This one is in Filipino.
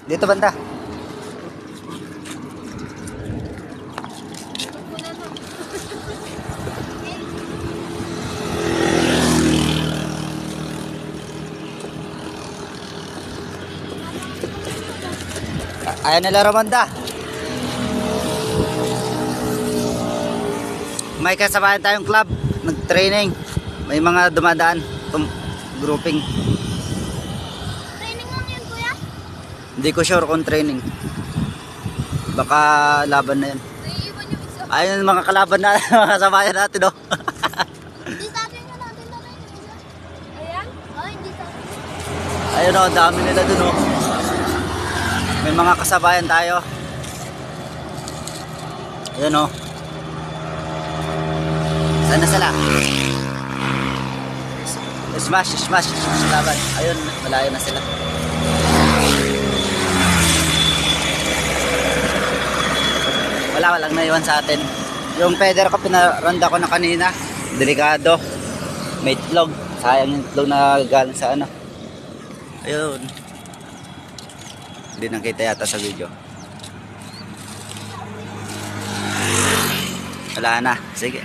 Dito banda. Ayan nila Ramanda. May kasabayan tayong club, nag-training. May mga dumadaan, grouping. Training lang yun, kuya? Hindi ko sure kung training. Baka laban na yun. Naiiwan yung isa. Ayun mga kalaban na mga kasabayan natin, no? Hindi sa atin na natin na rin. Ayan? Oo, hindi sa atin. Ayun, oh, dami nila dun, oh. May mga kasabayan tayo. Ayun, oh. Saan na sila? Smash laban. Ayun, malayo na sila. Walang naiwan sa atin. Yung feather ko pinaranda ko na kanina. Delikado. May itlog. Sayang yung itlog na galing sa ano. Ayun. Hindi nakita yata sa video. Wala na. Sige.